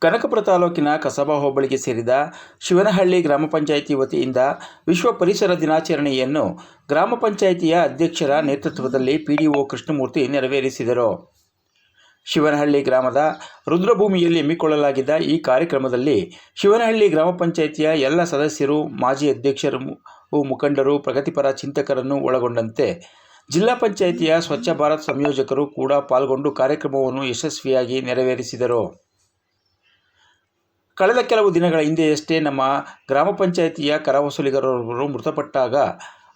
ಕನಕಪುರ ತಾಲೂಕಿನ ಕಸಬಾ ಹೋಬಳಿಗೆ ಸೇರಿದ ಶಿವನಹಳ್ಳಿ ಗ್ರಾಮ ಪಂಚಾಯಿತಿ ವತಿಯಿಂದ ವಿಶ್ವ ಪರಿಸರ ದಿನಾಚರಣೆಯನ್ನು ಗ್ರಾಮ ಪಂಚಾಯಿತಿಯ ಅಧ್ಯಕ್ಷರ ನೇತೃತ್ವದಲ್ಲಿ ಪಿಡಿಒ ಕೃಷ್ಣಮೂರ್ತಿ ನೆರವೇರಿಸಿದರು. ಶಿವನಹಳ್ಳಿ ಗ್ರಾಮದ ರುದ್ರಭೂಮಿಯಲ್ಲಿ ಹಮ್ಮಿಕೊಳ್ಳಲಾಗಿದ್ದ ಈ ಕಾರ್ಯಕ್ರಮದಲ್ಲಿ ಶಿವನಹಳ್ಳಿ ಗ್ರಾಮ ಪಂಚಾಯಿತಿಯ ಎಲ್ಲ ಸದಸ್ಯರು, ಮಾಜಿ ಅಧ್ಯಕ್ಷರು, ಮುಖಂಡರು, ಪ್ರಗತಿಪರ ಚಿಂತಕರನ್ನು ಒಳಗೊಂಡಂತೆ ಜಿಲ್ಲಾ ಪಂಚಾಯಿತಿಯ ಸ್ವಚ್ಛ ಭಾರತ್ ಸಂಯೋಜಕರು ಕೂಡ ಪಾಲ್ಗೊಂಡು ಕಾರ್ಯಕ್ರಮವನ್ನು ಯಶಸ್ವಿಯಾಗಿ ನೆರವೇರಿಸಿದರು. ಕಳೆದ ಕೆಲವು ದಿನಗಳ ಹಿಂದೆಯಷ್ಟೇ ನಮ್ಮ ಗ್ರಾಮ ಪಂಚಾಯಿತಿಯ ಕರ ವಸೂಲಿಗಾರರೊಬ್ಬರು ಮೃತಪಟ್ಟಾಗ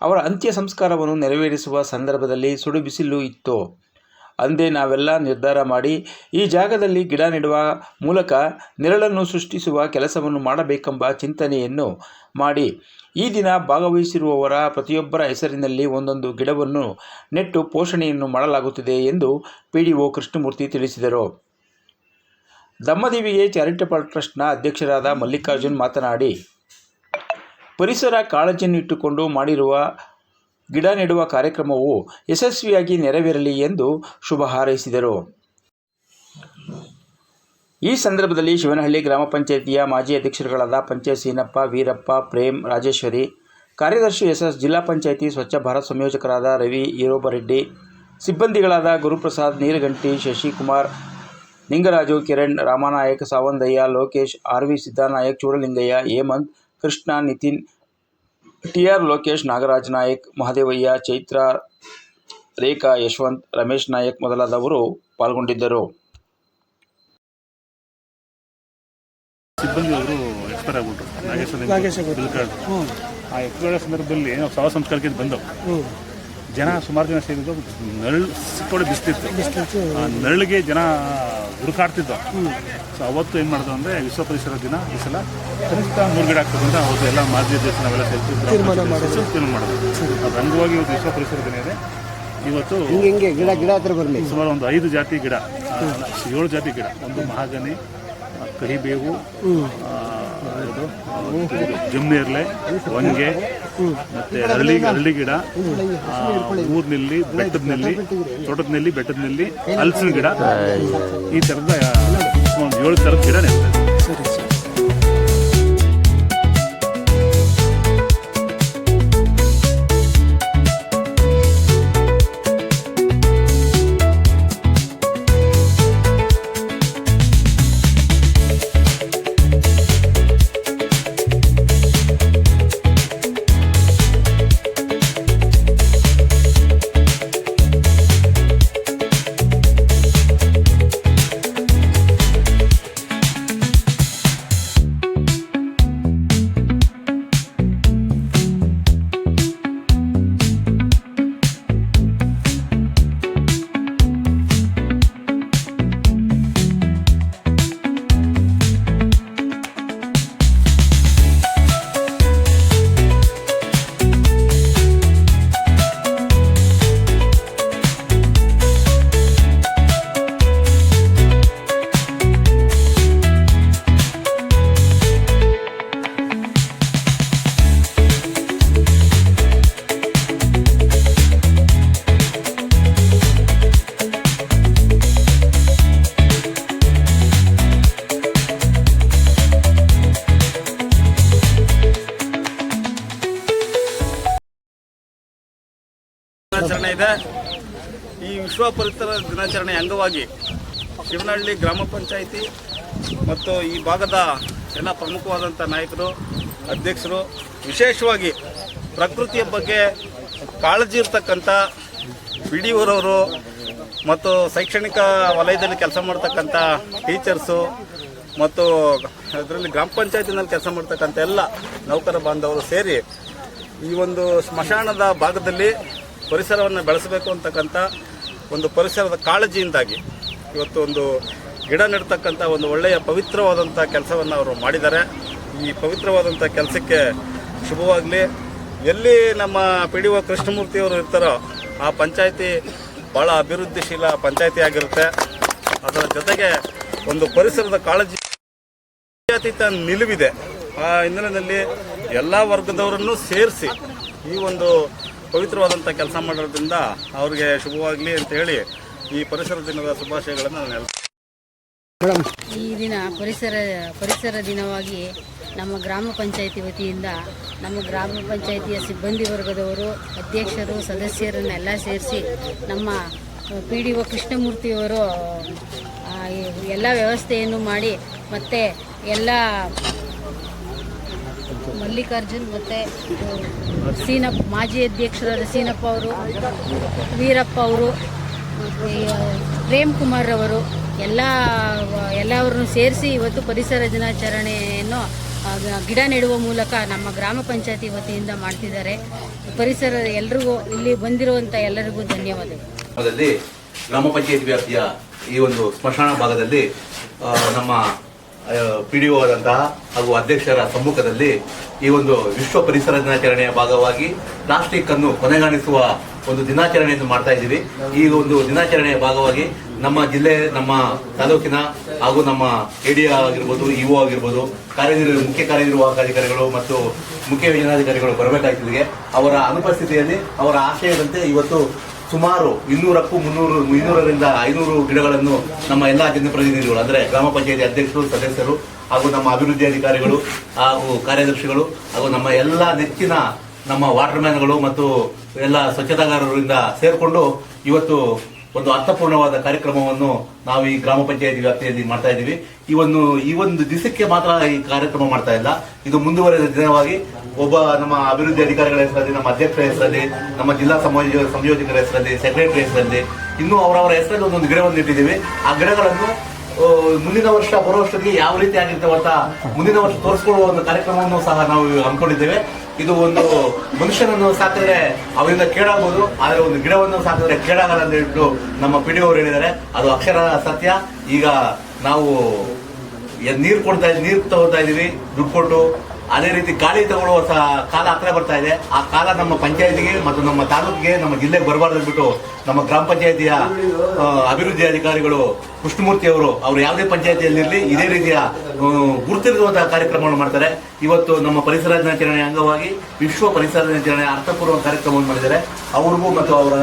ಅವರ ಅಂತ್ಯ ಸಂಸ್ಕಾರವನ್ನು ನೆರವೇರಿಸುವ ಸಂದರ್ಭದಲ್ಲಿ ಸುಡು ಬಿಸಿಲು ಇತ್ತು. ಅಂದೇ ನಾವೆಲ್ಲ ನಿರ್ಧಾರ ಮಾಡಿ ಈ ಜಾಗದಲ್ಲಿ ಗಿಡ ನೆಡುವ ಮೂಲಕ ನೆರಳನ್ನು ಸೃಷ್ಟಿಸುವ ಕೆಲಸವನ್ನು ಮಾಡಬೇಕೆಂಬ ಚಿಂತನೆಯನ್ನು ಮಾಡಿ ಈ ದಿನ ಭಾಗವಹಿಸಿರುವವರ ಪ್ರತಿಯೊಬ್ಬರ ಹೆಸರಿನಲ್ಲಿ ಒಂದೊಂದು ಗಿಡವನ್ನು ನೆಟ್ಟು ಪೋಷಣೆಯನ್ನು ಮಾಡಲಾಗುತ್ತಿದೆ ಎಂದು ಪಿಡಿಒ ಕೃಷ್ಣಮೂರ್ತಿ ತಿಳಿಸಿದರು. ದಮ್ಮದೇವಿಗೆ ಚಾರಿಟಬಲ್ ಟ್ರಸ್ಟ್ನ ಅಧ್ಯಕ್ಷರಾದ ಮಲ್ಲಿಕಾರ್ಜುನ್ ಮಾತನಾಡಿ, ಪರಿಸರ ಕಾಳಜಿಯನ್ನು ಇಟ್ಟುಕೊಂಡು ಮಾಡಿರುವ ಗಿಡ ನೆಡುವ ಕಾರ್ಯಕ್ರಮವು ಯಶಸ್ವಿಯಾಗಿ ನೆರವೇರಲಿ ಎಂದು ಶುಭ ಹಾರೈಸಿದರು. ಈ ಸಂದರ್ಭದಲ್ಲಿ ಶಿವನಹಳ್ಳಿ ಗ್ರಾಮ ಪಂಚಾಯಿತಿಯ ಮಾಜಿ ಅಧ್ಯಕ್ಷರುಗಳಾದ ಪಂಚಾಯತ್ ಸೀನಪ್ಪ, ವೀರಪ್ಪ, ಪ್ರೇಮ್, ರಾಜೇಶ್ವರಿ, ಕಾರ್ಯದರ್ಶಿ ಎಸ್, ಜಿಲ್ಲಾ ಪಂಚಾಯಿತಿ ಸ್ವಚ್ಛ ಭಾರತ್ ಸಂಯೋಜಕರಾದ ರವಿ ಈರೋಬರೆಡ್ಡಿ, ಸಿಬ್ಬಂದಿಗಳಾದ ಗುರುಪ್ರಸಾದ್, ನೀಲಗಂಟಿ, ಶಶಿಕುಮಾರ್, ನಿಂಗರಾಜು, ಕಿರಣ್, ರಾಮನಾಯಕ್, ಸಾವಂದಯ್ಯ, ಲೋಕೇಶ್, ಆರ್.ವಿ. ಸಿದ್ದಾನಾಯಕ್, ಚೂಡಲಿಂಗಯ್ಯ, ಹೇಮಂತ್, ಕೃಷ್ಣ, ನಿತಿನ್, ಟಿ.ಆರ್. ಲೋಕೇಶ್, ನಾಗರಾಜ್ ನಾಯಕ್, ಮಹದೇವಯ್ಯ, ಚೈತ್ರ, ರೇಖಾ, ಯಶವಂತ್, ರಮೇಶ್ ನಾಯಕ್ ಮೊದಲಾದವರು ಪಾಲ್ಗೊಂಡಿದ್ದರು. ಸಿಬ್ಬಂದಿಯವರು ಎಕ್ಸ್ಪೈರ್ ಆಗ್ಬಿಟ್ರು. ಆ ಎಕ್ಸ್ಪೈರ್ ಸಂದರ್ಭದಲ್ಲಿ ನಾವು ಶವ ಸಂಸ್ಕಾರಕ್ಕೆ ಬಂದವು. ಸುಮಾರು ಜನ ಸೇರಿದ್ದು. ನರಳು ಸಿಕ್ಕೋಡೆ ಬಿಸ್ತಿತ್ತು. ಆ ನರಳಿಗೆ ಜನ ಹುಡುಕಾಡ್ತಿದ್ದವು. ಸೊ ಅವತ್ತು ಏನು ಮಾಡಿದ್ರು ಅಂದರೆ ವಿಶ್ವ ಪರಿಸರ ದಿನ ಈ ಸಲ ಕನಿಷ್ಠ 3 ಗಿಡ ಆಗ್ತದೆ ಅಂತ ಅವತ್ತು ಎಲ್ಲ ಮಾಜಿ ಅಧ್ಯಕ್ಷ ನಾವೆಲ್ಲ ಸೇರ್ತೀವಿ ತೀರ್ಮಾನ ಮಾಡೋದು. ಅದು ಅಂಗವಾಗಿ ಇವತ್ತು ವಿಶ್ವ ಪರಿಸರ ದಿನ ಇದೆ. ಇವತ್ತು ಗಿಡ ಹತ್ರ ಬರಲಿ ಸುಮಾರು ಒಂದು 5 ಜಾತಿ ಗಿಡ, 7 ಜಾತಿ ಗಿಡ, ಒಂದು ಮಹಾಗನಿ, ಕರಿಬೇವು, ಜಮ್ನೇರ್ಲೆ, ಹೊಂಗೆ, ಮತ್ತೆ ಅರಳಿ ಗಿಡ, ಊರಿನಲ್ಲಿ ಬೆಟ್ಟದಲ್ಲಿ, ತೋಟದಲ್ಲಿ, ಬೆಟ್ಟದಲ್ಲಿ ಹಲಸಿನ ಗಿಡ, ಈ ಥರದ ಒಂದು 7 ಥರದ ಗಿಡ ನೆಡ್ತಾರೆ. ದಿನಾಚರಣೆ ಇದೆ. ಈ ವಿಶ್ವ ಪರಿಸರ ದಿನಾಚರಣೆ ಅಂಗವಾಗಿ ಶಿವನಹಳ್ಳಿ ಗ್ರಾಮ ಪಂಚಾಯಿತಿ ಮತ್ತು ಈ ಭಾಗದ ಎಲ್ಲ ಪ್ರಮುಖವಾದಂಥ ನಾಯಕರು, ಅಧ್ಯಕ್ಷರು, ವಿಶೇಷವಾಗಿ ಪ್ರಕೃತಿಯ ಬಗ್ಗೆ ಕಾಳಜಿ ಇರ್ತಕ್ಕಂಥ ಪಿಡಿಒರವರು ಮತ್ತು ಶೈಕ್ಷಣಿಕ ವಲಯದಲ್ಲಿ ಕೆಲಸ ಮಾಡ್ತಕ್ಕಂಥ ಟೀಚರ್ಸು ಮತ್ತು ಅದರಲ್ಲಿ ಗ್ರಾಮ ಪಂಚಾಯತಿನಲ್ಲಿ ಕೆಲಸ ಮಾಡ್ತಕ್ಕಂಥ ಎಲ್ಲ ನೌಕರ ಬಾಂಧವರು ಸೇರಿ ಈ ಒಂದು ಸ್ಮಶಾನದ ಭಾಗದಲ್ಲಿ ಪರಿಸರವನ್ನು ಬೆಳೆಸಬೇಕು ಅಂತಕ್ಕಂಥ ಒಂದು ಪರಿಸರದ ಕಾಳಜಿಯಿಂದಾಗಿ ಇವತ್ತು ಒಂದು ಗಿಡ ನೆಡ್ತಕ್ಕಂಥ ಒಂದು ಒಳ್ಳೆಯ ಪವಿತ್ರವಾದಂಥ ಕೆಲಸವನ್ನು ಅವರು ಮಾಡಿದ್ದಾರೆ. ಈ ಪವಿತ್ರವಾದಂಥ ಕೆಲಸಕ್ಕೆ ಶುಭವಾಗಲಿ. ಎಲ್ಲಿ ನಮ್ಮ ಪಿಡಿಒ ಕೃಷ್ಣಮೂರ್ತಿಯವರು ಇರ್ತಾರೋ ಆ ಪಂಚಾಯಿತಿ ಭಾಳ ಅಭಿವೃದ್ಧಿಶೀಲ ಪಂಚಾಯಿತಿ ಆಗಿರುತ್ತೆ. ಅದರ ಜೊತೆಗೆ ಒಂದು ಪರಿಸರದ ಕಾಳಜಿ ಜಾತ್ಯತೀತ ನಿಲುವಿದೆ. ಆ ಹಿನ್ನೆಲೆಯಲ್ಲಿ ಎಲ್ಲ ವರ್ಗದವರನ್ನು ಸೇರಿಸಿ ಈ ಒಂದು ಪವಿತ್ರವಾದಂಥ ಕೆಲಸ ಮಾಡೋದ್ರಿಂದ ಅವ್ರಿಗೆ ಶುಭವಾಗಲಿ ಅಂತ ಹೇಳಿ ಈ ಪರಿಸರ ದಿನದ ಶುಭಾಶಯಗಳನ್ನು ನಾನು ಈ ದಿನ ಪರಿಸರ ದಿನವಾಗಿ ನಮ್ಮ ಗ್ರಾಮ ಪಂಚಾಯಿತಿ ವತಿಯಿಂದ ನಮ್ಮ ಗ್ರಾಮ ಪಂಚಾಯಿತಿಯ ಸಿಬ್ಬಂದಿ ವರ್ಗದವರು, ಅಧ್ಯಕ್ಷರು, ಸದಸ್ಯರನ್ನೆಲ್ಲ ಸೇರಿಸಿ ನಮ್ಮ PDO ಕೃಷ್ಣಮೂರ್ತಿಯವರು ಎಲ್ಲ ವ್ಯವಸ್ಥೆಯನ್ನು ಮಾಡಿ ಮತ್ತು ಎಲ್ಲ ಮಲ್ಲಿಕಾರ್ಜುನ್ ಮತ್ತು ಮಾಜಿ ಅಧ್ಯಕ್ಷರಾದ ಸೀನಪ್ಪ ಅವರು, ವೀರಪ್ಪ ಅವರು, ಪ್ರೇಮ್ ಕುಮಾರ್ ಅವರು ಎಲ್ಲವರನ್ನು ಸೇರಿಸಿ ಇವತ್ತು ಪರಿಸರ ದಿನಾಚರಣೆಯನ್ನು ಗಿಡ ನೆಡುವ ಮೂಲಕ ನಮ್ಮ ಗ್ರಾಮ ಪಂಚಾಯತಿ ವತಿಯಿಂದ ಮಾಡ್ತಿದ್ದಾರೆ. ಪರಿಸರ ಎಲ್ರಿಗೂ ಇಲ್ಲಿ ಬಂದಿರುವಂಥ ಎಲ್ಲರಿಗೂ ಧನ್ಯವಾದಗಳು. ಗ್ರಾಮ ಪಂಚಾಯತ್ ವ್ಯಾಪ್ತಿಯ ಈ ಒಂದು ಸ್ಮಶಾನ ಭಾಗದಲ್ಲಿ ನಮ್ಮ PDO ಆದಂತಹ ಹಾಗೂ ಅಧ್ಯಕ್ಷರ ಸಮ್ಮುಖದಲ್ಲಿ ಈ ಒಂದು ವಿಶ್ವ ಪರಿಸರ ದಿನಾಚರಣೆಯ ಭಾಗವಾಗಿ ಪ್ಲಾಸ್ಟಿಕ್ ಅನ್ನು ಕೊನೆಗಾಣಿಸುವ ಒಂದು ದಿನಾಚರಣೆಯನ್ನು ಮಾಡ್ತಾ ಇದ್ದೀವಿ. ಈ ಒಂದು ದಿನಾಚರಣೆಯ ಭಾಗವಾಗಿ ನಮ್ಮ ಜಿಲ್ಲೆ, ನಮ್ಮ ತಾಲೂಕಿನ ಹಾಗೂ ನಮ್ಮ AD ಆಗಿರ್ಬೋದು, EO ಆಗಿರ್ಬೋದು, ಮುಖ್ಯ ಕಾರ್ಯನಿರ್ವಾಹಕ ಅಧಿಕಾರಿಗಳು ಮತ್ತು ಮುಖ್ಯ ಯೋಜನಾಧಿಕಾರಿಗಳು ಬರಬೇಕಾಗ್ತದೆ. ಅವರ ಅನುಪಸ್ಥಿತಿಯಲ್ಲಿ ಅವರ ಆಶಯದಂತೆ ಇವತ್ತು ಸುಮಾರು 200ರಿಂದ 500 ಗಿಡಗಳನ್ನು ನಮ್ಮ ಎಲ್ಲಾ ಜನಪ್ರತಿನಿಧಿಗಳು ಅಂದರೆ ಗ್ರಾಮ ಪಂಚಾಯತಿ ಅಧ್ಯಕ್ಷರು, ಸದಸ್ಯರು ಹಾಗೂ ನಮ್ಮ ಅಭಿವೃದ್ಧಿ ಅಧಿಕಾರಿಗಳು ಹಾಗೂ ಕಾರ್ಯದರ್ಶಿಗಳು ಹಾಗೂ ನಮ್ಮ ಎಲ್ಲ ನೆಚ್ಚಿನ ನಮ್ಮ ವಾಟರ್ ಮ್ಯಾನ್ಗಳು ಮತ್ತು ಎಲ್ಲ ಸ್ವಚ್ಛತಾಗಾರರಿಂದ ಸೇರಿಕೊಂಡು ಇವತ್ತು ಒಂದು ಅರ್ಥಪೂರ್ಣವಾದ ಕಾರ್ಯಕ್ರಮವನ್ನು ನಾವು ಈ ಗ್ರಾಮ ಪಂಚಾಯತಿ ವ್ಯಾಪ್ತಿಯಲ್ಲಿ ಮಾಡ್ತಾ ಇದ್ದೀವಿ. ಈ ಒಂದು ದಿವಸಕ್ಕೆ ಮಾತ್ರ ಈ ಕಾರ್ಯಕ್ರಮ ಮಾಡ್ತಾ ಇಲ್ಲ, ಇದು ಮುಂದುವರೆದ ದಿನವಾಗಿ ಒಬ್ಬ ನಮ್ಮ ಅಭಿವೃದ್ಧಿ ಅಧಿಕಾರಿಗಳ ಹೆಸರಲ್ಲಿ, ನಮ್ಮ ಅಧ್ಯಕ್ಷರ ಹೆಸರಲ್ಲಿ, ನಮ್ಮ ಜಿಲ್ಲಾ ಸಂಯೋಜಕರ ಹೆಸರಲ್ಲಿ, ಸೆಕ್ರೆಟರಿ ಹೆಸರಲ್ಲಿ ಇನ್ನೂ ಅವರವರ ಹೆಸರಲ್ಲಿ ಒಂದೊಂದು ಗಿಡವನ್ನು ಇಟ್ಟಿದ್ದೀವಿ. ಆ ಗಿಡಗಳನ್ನು ಮುಂದಿನ ವರ್ಷ ಬರುವಷ್ಟೊತ್ತಿಗೆ ಯಾವ ರೀತಿ ಆಗಿರ್ತವಂತ ಮುಂದಿನ ವರ್ಷ ತೋರಿಸ್ಕೊಳ್ಳುವ ಒಂದು ಕಾರ್ಯಕ್ರಮವನ್ನು ಸಹ ನಾವು ಹಮ್ಮಿಕೊಂಡಿದ್ದೇವೆ. ಇದು ಒಂದು ಮನುಷ್ಯನನ್ನು ಸಾಕಿದ್ರೆ ಅವರಿಂದ ಕೇಳಾಗಬಹುದು, ಆದರೆ ಒಂದು ಗಿಡವನ್ನು ಸಾಕಿದ್ರೆ ಕೇಳಾಗಲ್ಲ ಅಂತ ಹೇಳ್ಬಿಟ್ಟು ನಮ್ಮ PDO ಅವರು ಹೇಳಿದ್ದಾರೆ. ಅದು ಅಕ್ಷರ ಸತ್ಯ. ಈಗ ನಾವು ನೀರು ತಗೊಳ್ತಾ ಇದೀವಿ ದುಡ್ಡು ಕೊಟ್ಟು. ಅದೇ ರೀತಿ ಗಾಳಿ ತಗೊಳ್ಳುವ ಕಾಲ ಹತ್ರ ಬರ್ತಾ ಇದೆ. ಆ ಕಾಲ ನಮ್ಮ ಪಂಚಾಯತಿಗೆ ಮತ್ತು ನಮ್ಮ ತಾಲೂಕಿಗೆ, ನಮ್ಮ ಜಿಲ್ಲೆಗೆ ಬರಬಾರ್ದು ಅಂದ್ಬಿಟ್ಟು ನಮ್ಮ ಗ್ರಾಮ ಪಂಚಾಯತಿಯ ಅಭಿವೃದ್ಧಿ ಅಧಿಕಾರಿಗಳು ಕೃಷ್ಣಮೂರ್ತಿ ಅವರು ಯಾವುದೇ ಪಂಚಾಯತಿಯಲ್ಲಿರಲಿ ಇದೇ ರೀತಿಯ ಗುರುತಿರುವಂತಹ ಕಾರ್ಯಕ್ರಮವನ್ನು ಮಾಡ್ತಾರೆ. ಇವತ್ತು ನಮ್ಮ ಪರಿಸರ ದಿನಾಚರಣೆ ಅಂಗವಾಗಿ ವಿಶ್ವ ಪರಿಸರ ದಿನಾಚರಣೆ ಅರ್ಥಪೂರ್ವ ಕಾರ್ಯಕ್ರಮವನ್ನು ಮಾಡಿದ್ದಾರೆ. ಅವ್ರಿಗೂ ಮತ್ತು ಅವರ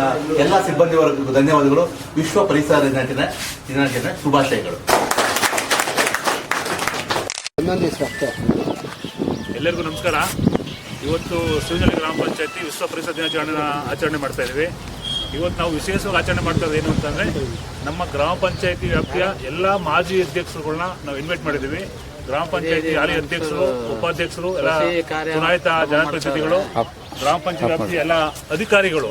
ಎಲ್ಲ ಸಿಬ್ಬಂದಿ ವರ್ಗಕ್ಕೂ ಧನ್ಯವಾದಗಳು. ವಿಶ್ವ ಪರಿಸರ ದಿನಾಚರಣೆ ಶುಭಾಶಯಗಳು. ಎಲ್ಲರಿಗೂ ನಮಸ್ಕಾರ. ಇವತ್ತು ಶಿವನಹಳ್ಳಿ ಗ್ರಾಮ ಪಂಚಾಯತಿ ವಿಶ್ವ ಪರಿಸರ ದಿನಾಚರಣೆನ ಆಚರಣೆ ಮಾಡ್ತಾ ಇದ್ದೀವಿ. ಇವತ್ತು ನಾವು ವಿಶೇಷವಾಗಿ ಆಚರಣೆ ಮಾಡ್ತಾ ಇರೋದು ಏನು ಅಂತಂದರೆ, ನಮ್ಮ ಗ್ರಾಮ ಪಂಚಾಯತಿ ವ್ಯಾಪ್ತಿಯ ಎಲ್ಲ ಮಾಜಿ ಅಧ್ಯಕ್ಷರುಗಳನ್ನ ನಾವು ಇನ್ವೈಟ್ ಮಾಡಿದ್ದೀವಿ. ಗ್ರಾಮ ಪಂಚಾಯತಿ ಹಾಲಿ ಅಧ್ಯಕ್ಷರು, ಉಪಾಧ್ಯಕ್ಷರು, ಎಲ್ಲ ಚುನಾಯಿತ ಜನಪ್ರತಿನಿಧಿಗಳು, ಗ್ರಾಮ ಪಂಚಾಯತ್ ವ್ಯಾಪ್ತಿಯ ಎಲ್ಲ ಅಧಿಕಾರಿಗಳು,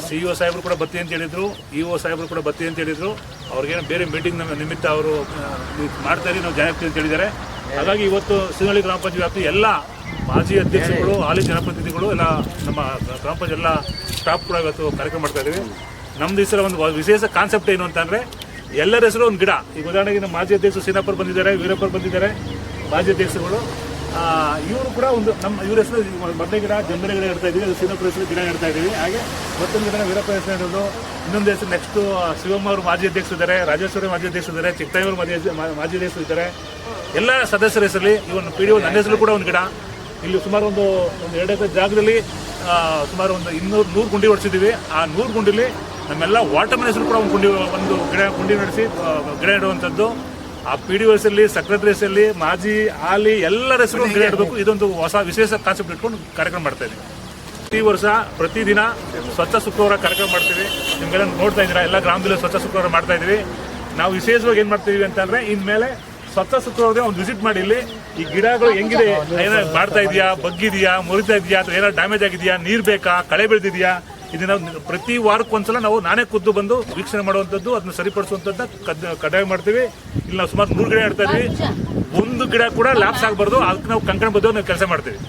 CEO ಸಾಹೇಬರು ಕೂಡ ಬರ್ತೀವಿ ಅಂತ ಹೇಳಿದ್ರು, EO ಸಾಹೇಬರು ಕೂಡ ಬರ್ತೀವಿ ಅಂತ ಹೇಳಿದ್ರು. ಅವ್ರಿಗೇನೋ ಬೇರೆ ಮೀಟಿಂಗ್ ನಿಮಿತ್ತ ಅವರು ಮಾಡ್ತಾರೆ, ನಾವು ಜಾಯ್ನ್ ಅಂತ ಹೇಳಿದ್ದಾರೆ. ಹಾಗಾಗಿ ಇವತ್ತು ಶಿವನಹಳ್ಳಿ ಗ್ರಾಮ ಪಂಚಾಯತ್ ವ್ಯಾಪ್ತಿ ಎಲ್ಲ ಮಾಜಿ ಅಧ್ಯಕ್ಷರುಗಳು, ಹಾಲಿ ಜನಪ್ರತಿನಿಧಿಗಳು, ಎಲ್ಲ ನಮ್ಮ ಗ್ರಾಮ ಪಂಚಾಯತ್ ಎಲ್ಲ ಸ್ಟಾಫ್ ಕೂಡ ಇವತ್ತು ಕಾರ್ಯಕ್ರಮ ಮಾಡ್ತಾ ಇದ್ದೀವಿ. ನಮ್ದು ಈ ಸಲ ಒಂದು ವಿಶೇಷ ಕಾನ್ಸೆಪ್ಟ್ ಏನು ಅಂತಂದರೆ, ಎಲ್ಲರ ಹೆಸರು ಒಂದು ಗಿಡ. ಈಗ ಉದಾಹರಣೆಗೆ ನಮ್ಮ ಮಾಜಿ ಅಧ್ಯಕ್ಷರು ಸೀನಪ್ಪರು ಬಂದಿದ್ದಾರೆ, ವೀರಪ್ಪರು ಬಂದಿದ್ದಾರೆ, ಮಾಜಿ ಅಧ್ಯಕ್ಷರುಗಳು. ಇವರು ಕೂಡ ಒಂದು ಇವ್ರ ಹೆಸರು ಮೊದಲೇ ಗಿಡ ಜಂಬರೆ ಗಿಡ ಇಡ್ತಾ ಇದ್ದೀವಿ. ಅದು ಸೀನಪ್ಪರ ಹೆಸರು ಗಿಡ ಇಡ್ತಾ ಇದ್ದೀವಿ. ಹಾಗೆ ಮತ್ತೊಂದು ಗಿಡ ವೀರಪ್ಪ ಹೆಸರು ಇಡೋದು. ಇನ್ನೊಂದು ಹೆಸರು ನೆಕ್ಸ್ಟು ಶಿವಮ್ಮ ಅವರು ಮಾಜಿ ಅಧ್ಯಕ್ಷರು ಇದ್ದಾರೆ, ರಾಜೇಶ್ವರಿ ಮಾಜಿ ಅಧ್ಯಕ್ಷರು ಇದ್ದಾರೆ, ಚಿಕ್ಕಯ್ಯವರು ಮಾಜಿ ಅಧ್ಯಕ್ಷರು ಇದ್ದಾರೆ. ಎಲ್ಲ ಸದಸ್ಯರ ಹೆಸರಲ್ಲಿ ಇವನು PDO ನನ್ನ ಹೆಸರು ಕೂಡ ಒಂದು ಗಿಡ. ಇಲ್ಲಿ ಸುಮಾರು ಒಂದು 2 ಎಕರೆ ಜಾಗದಲ್ಲಿ ಸುಮಾರು ಒಂದು 100 ಗುಂಡಿ ಹೊಡಿಸಿದ್ದೀವಿ. ಆ 100 ಗುಂಡಿಲಿ ನಮ್ಮೆಲ್ಲ ವಾಟರ್ ಮ್ಯಾನ್ ಹೆಸರು ಕೂಡ ಒಂದು ಗುಂಡಿ ನಡೆಸಿ ಗಿಡ ಇಡುವಂಥದ್ದು. ಆ PDO ಹೆಸರಲ್ಲಿ, ಸೆಕ್ರೆಟರಿ ಹೆಸರಲ್ಲಿ, ಮಾಜಿ ಹಾಲಿ ಎಲ್ಲರ ಹೆಸರು ಗಿಡ ಇಡಬೇಕು. ಇದೊಂದು ಹೊಸ ವಿಶೇಷ ಕಾನ್ಸೆಪ್ಟ್ ಇಟ್ಕೊಂಡು ಕಾರ್ಯಕ್ರಮ ಮಾಡ್ತಾ ಇದ್ದೀವಿ. ಪ್ರತಿ ವರ್ಷ ಪ್ರತಿದಿನ ಸ್ವಚ್ಛ ಶುಕ್ರವಾರ ಕಾರ್ಯಕ್ರಮ ಮಾಡ್ತೀವಿ. ನಿಮಗೆಲ್ಲ ನೋಡ್ತಾ ಇದ್ದೀರಾ, ಎಲ್ಲ ಗ್ರಾಮದಲ್ಲಿ ಸ್ವಚ್ಛ ಶುಕ್ರವಾರ ಮಾಡ್ತಾ ಇದ್ದೀವಿ. ನಾವು ವಿಶೇಷವಾಗಿ ಏನು ಮಾಡ್ತೀವಿ ಅಂತಂದರೆ, ಇನ್ಮೇಲೆ ಸ್ವಚ್ಛ ಶುಕ್ರವಾರ ಒಂದು ವಿಸಿಟ್ ಮಾಡಿ ಇಲ್ಲಿ ಈ ಗಿಡಗಳು ಹೆಂಗಿದೆ, ಏನಾದ್ರು ಮಾಡ್ತಾ ಇದೆಯಾ, ಬಗ್ಗಿದೆಯಾ, ಮುರಿತಾ ಇದೆಯಾ, ಅಥವಾ ಏನಾದ್ರು ಡ್ಯಾಮೇಜ್ ಆಗಿದೆಯಾ, ನೀರು ಬೇಕಾ, ಕಳೆ ಬೆಳೆದಿದೆಯಾ, ಇದನ್ನ ಪ್ರತಿ ವಾರಕ್ಕೊಂದ್ಸಲ ನಾವು ನಾನೇ ಖುದ್ದು ಬಂದು ವೀಕ್ಷಣೆ ಮಾಡುವಂಥದ್ದು, ಅದನ್ನ ಸರಿಪಡಿಸುವಂಥದ್ದು ಕಡ್ಡಾಯ ಮಾಡ್ತೀವಿ. ಇಲ್ಲಿ ನಾವು ಸುಮಾರು 100 ಗಿಡ ಇಡ್ತಾ ಇದ್ವಿ. ಒಂದು ಗಿಡ ಕೂಡ ಲ್ಯಾಪ್ಸ್ ಆಗಬಾರ್ದು, ಅದಕ್ಕೆ ನಾವು ಕಂಕಣ ಬದ್ದು ನಾವು ಕೆಲಸ ಮಾಡ್ತೀವಿ.